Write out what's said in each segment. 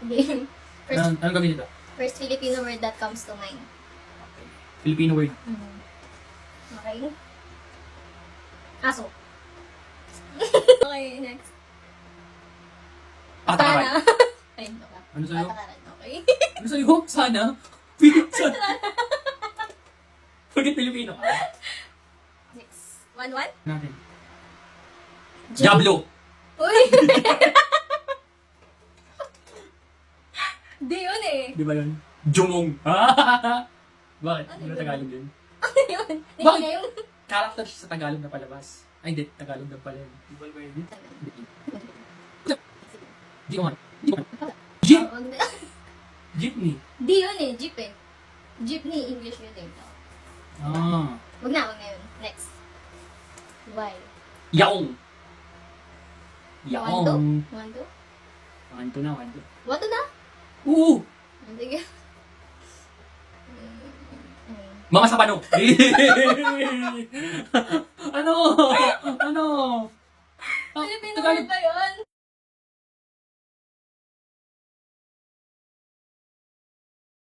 Game. Anong gawin nito? First Filipino word that comes to mind. Okay. Filipino word. Okay. Aso. Okay, next. Patakaran. Sana. Ay, ito ka. Ano sa'yo? Patakaran, okay. Ano sa'yo? Sana? Sana. Forget Filipino. Next. 1-1? Natin. J. Diablo. Uy! Di yun eh. Di ba yun? Jumong. Bakit? Ano Hindi na yun? Tagalog yun. Ano yun? Hindi Bakit? na yun. Character siya sa Tagalog na palabas. Ay, hindi. Tagalog na pala yun. Di ba yun? Di ko nga. Di ko nga. Jeep! Jeepney. Di yun eh. Jeep eh. Jeepney, English yun eh. Ah. Wag na yun. Next. Y. Yaong. One, Yaong. two? One, two? Wanto na, wanto. One, two na? Oo! Sige. Mga sapano! Ano? Ano? Ah, Filipino Tagalog. word ba yun?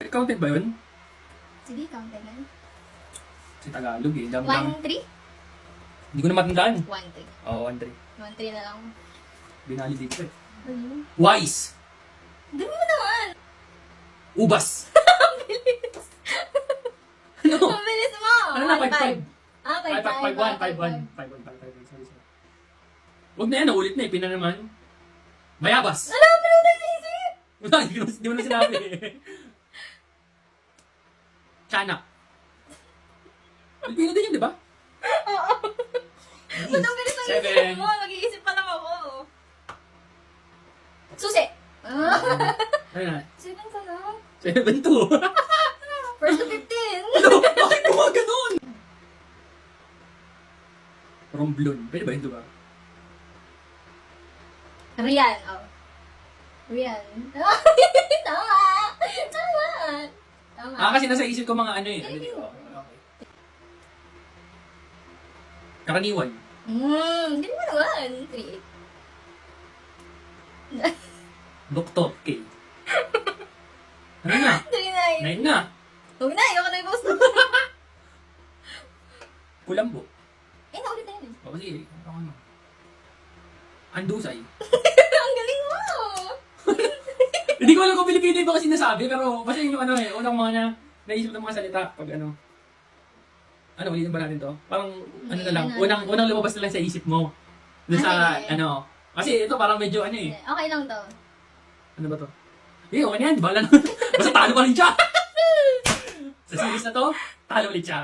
Counted ba yun? Sige, count na yan. Si Tagalog eh. Dami-dami. 1-3? Hindi ko na matandaan. 1-3. Oo, 1-3. 1-3 na lang. Binali dito eh. Ano? Wise. Dami mo naman! Ubas. Ano? Mabilis mo! Ano na, 5-5? 5-5. Ah, 5-5. 5-1. Sorry. Huwag na yan, ulit na eh. Pina naman. Mayabas. Ano? Pero tayo naisip! Wala, hindi mo na sinabi eh. Tiyanak. Pilipino din yun, di ba? Oo. Ba't ang bilis ng isip 7. mo? Mag-iisip pa lang ako. Susi! Ah. Ano na? 7 ka lang. 7-2. First to 15. Ano? Bakit mo mga ganun? Romblon. Pwede ba yun, di ba? Rian, oh. Rian. Tama! Tama! Tama. Kasi nasa isip ko mga ano eh. Ano di ba? Okay. Karaniwan. Hindi mo naman. 3-8. Doktor K. Ano na? 3-9. 9 na. Huwag na, ayoko na i-post. Kulambo. Eh, naulit na yun. O sige, ano? Andusay. Ang galing mo! Hindi ko alam kung Pilipino yung kasi sinasabi, pero kasi yung ano eh, unang mga naisip ng mga salita pag ano. Ano, ulitin ba natin to? Parang ano na lang, unang lumabas na lang sa isip mo. Doon sa Okay. ano. Kasi ito parang medyo ano eh. Okay lang to. Ano ba to? Eh, okay na yan, bahala na. Basta talo pa rin siya. Sa series na to, talo ulit siya.